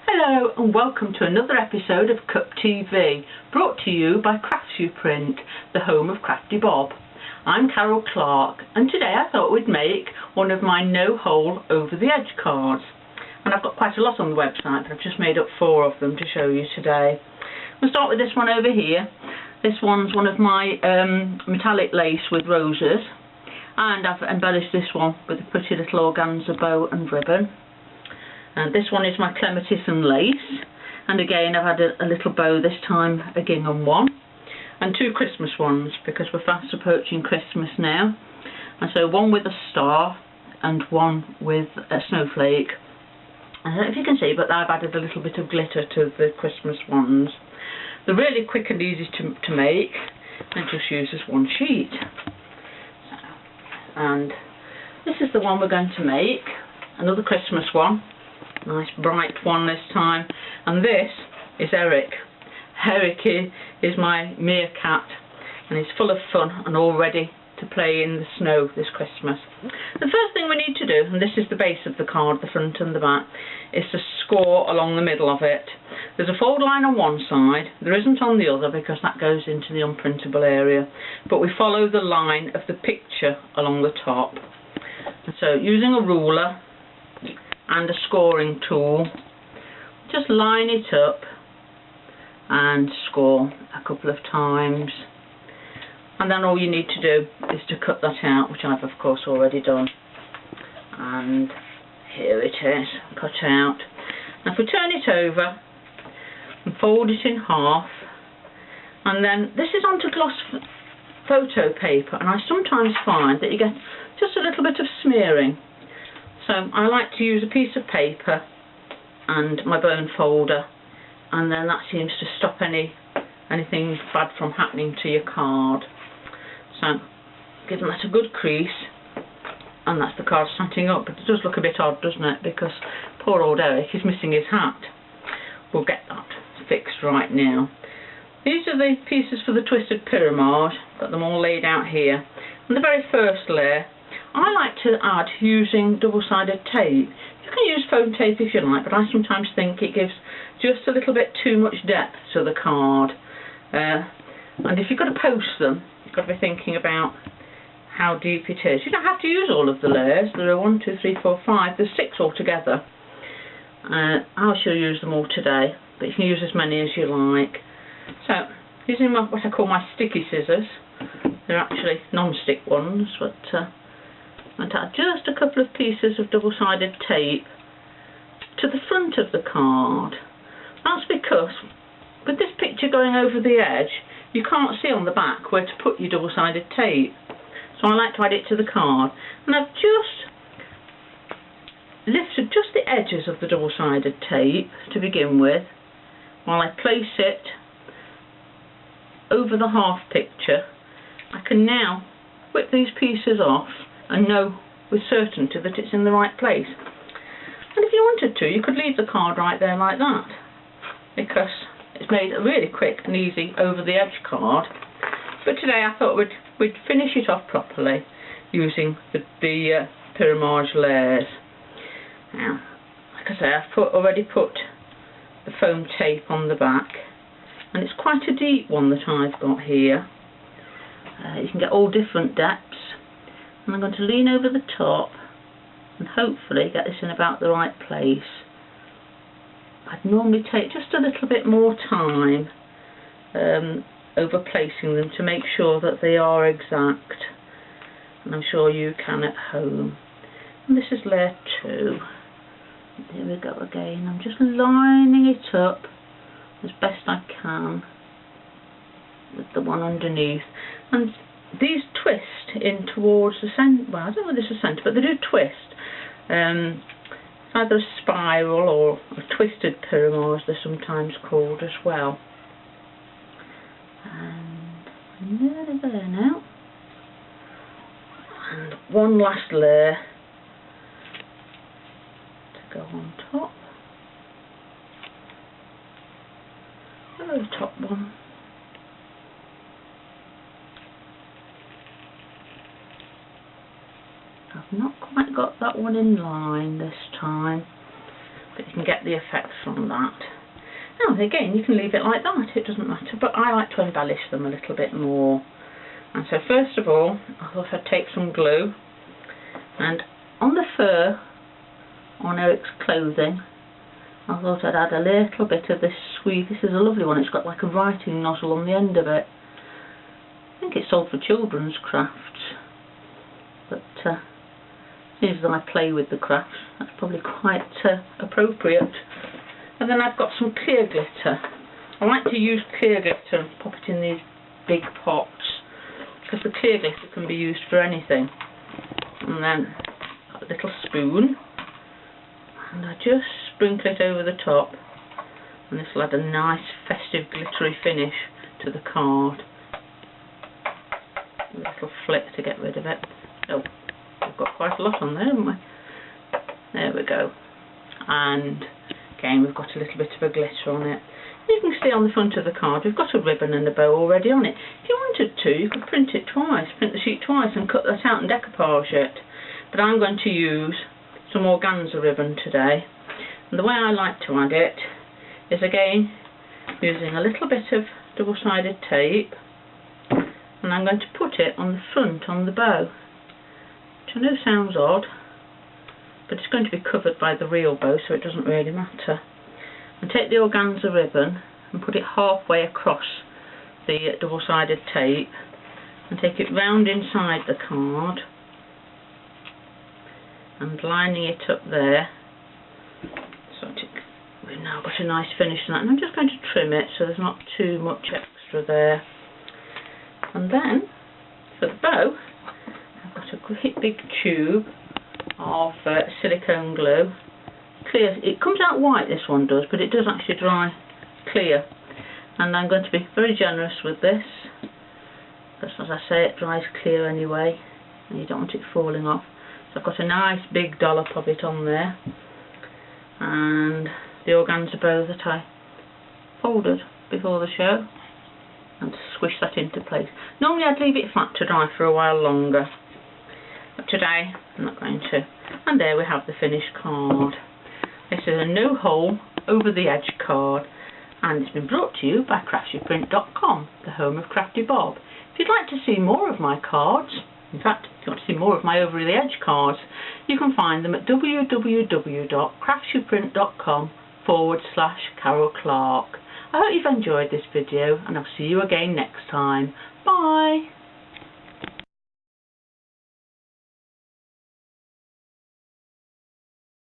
Hello and welcome to another episode of Cup TV, brought to you by Craftsuprint, the home of Crafty Bob. I'm Carol Clarke, and today I thought we'd make one of my no-hole over-the-edge cards. And I've got quite a lot on the website, but I've just made up 4 of them to show you today. We'll start with this one over here. This one's one of my metallic lace with roses, and I've embellished this one with a pretty little organza bow and ribbon. And this one is my clematis and lace, and again I've had a little bow, this time a gingham one, and 2 Christmas ones because we're fast approaching Christmas now. And so one with a star and one with a snowflake. I don't know if you can see, but I've added a little bit of glitter to the Christmas ones. They're really quick and easy to make, and just use as one sheet. And this is the one we're going to make, another Christmas one. Nice bright one this time, and this is Eric. Eric is my meerkat, and he's full of fun and all ready to play in the snow this Christmas. The first thing we need to do, and this is the base of the card, the front and the back, is to score along the middle of it. There's a fold line on one side, there isn't on the other because that goes into the unprintable area, but we follow the line of the picture along the top. And so using a ruler and a scoring tool, just line it up and score a couple of times, and then all you need to do is to cut that out, which I've of course already done. And here it is, cut out. Now if we turn it over and fold it in half, and then this is onto gloss photo paper, and I sometimes find that you get just a little bit of smearing. So I like to use a piece of paper and my bone folder, and then that seems to stop anything bad from happening to your card. So give that a good crease, and that's the card standing up, but it does look a bit odd, doesn't it, because poor old Eric is missing his hat. We'll get that fixed right now. These are the pieces for the twisted pyramid, got them all laid out here. And the very first layer I like to add using double-sided tape. You can use foam tape if you like, but I sometimes think it gives just a little bit too much depth to the card. And if you've got to post them, you've got to be thinking about how deep it is. You don't have to use all of the layers. There are 1, 2, 3, 4, 5. There's 6 altogether. I'll show you use them all today, but you can use as many as you like. So, using what I call my sticky scissors, they're actually non-stick ones, but and add just a couple of pieces of double-sided tape to the front of the card. That's because with this picture going over the edge, you can't see on the back where to put your double-sided tape. So I like to add it to the card, and I've just lifted just the edges of the double-sided tape to begin with, while I place it over the half picture. I can now whip these pieces off and know with certainty that it's in the right place. And if you wanted to, you could leave the card right there like that, because it's made a really quick and easy over the edge card. But today I thought we'd finish it off properly using the pyramid layers. Now, like I say, I've already put the foam tape on the back, and it's quite a deep one that I've got here. You can get all different depths. And I'm going to lean over the top and hopefully get this in about the right place. I'd normally take just a little bit more time over placing them to make sure that they are exact, and I'm sure you can at home. And this is layer 2. Here we go again. I'm just lining it up as best I can with the one underneath. And these twist in towards the centre. Well, I don't know if this is centre, but they do twist. It's either a spiral or a twisted pyramid, as they're sometimes called as well. And I'm nearly there now. And one last layer to go on top. Oh, the top one. I've not quite got that one in line this time. but you can get the effect from that. Now again, you can leave it like that, it doesn't matter, but I like to embellish them a little bit more. And so first of all, I thought I'd take some glue, and on the fur on Eric's clothing, I thought I'd add a little bit of this sweet. This is a lovely one, it's got like a writing nozzle on the end of it. I think it's sold for children's crafts, but seems that I play with the crafts, that's probably quite appropriate. And then I've got some clear glitter. I like to use clear glitter and pop it in these big pots, because the clear glitter can be used for anything. And then got a little spoon, and I just sprinkle it over the top, and this will add a nice festive glittery finish to the card. A little flick to get rid of it. Oh, we've got quite a lot on there, haven't we? There we go. And again, we've got a little bit of a glitter on it. You can see on the front of the card we've got a ribbon and a bow already on it. If you wanted to, you could print it twice, print the sheet twice and cut that out and decoupage it. But I'm going to use some organza ribbon today. And the way I like to add it is again using a little bit of double-sided tape, and I'm going to put it on the front on the bow, which I know sounds odd, but it's going to be covered by the real bow, so it doesn't really matter. And take the organza ribbon and put it halfway across the double-sided tape and take it round inside the card and lining it up there. So we've now got a nice finish on that, and I'm just going to trim it so there's not too much extra there. And then for the bow, I've got a great big tube of silicone glue. Clear. It comes out white, this one does, but it does actually dry clear. And I'm going to be very generous with this, because as I say, it dries clear anyway, and you don't want it falling off. So I've got a nice big dollop of it on there, and the organza bow that I folded before the show, and squish that into place. Normally I'd leave it flat to dry for a while longer, but today I'm not going to. And there we have the finished card. This is a no hole over the edge card, and it's been brought to you by Craftsuprint.com, the home of Crafty Bob. If you'd like to see more of my cards, in fact if you want to see more of my over the edge cards, you can find them at www.craftsuprint.com/Carol Clarke. I hope you've enjoyed this video, and I'll see you again next time. Bye!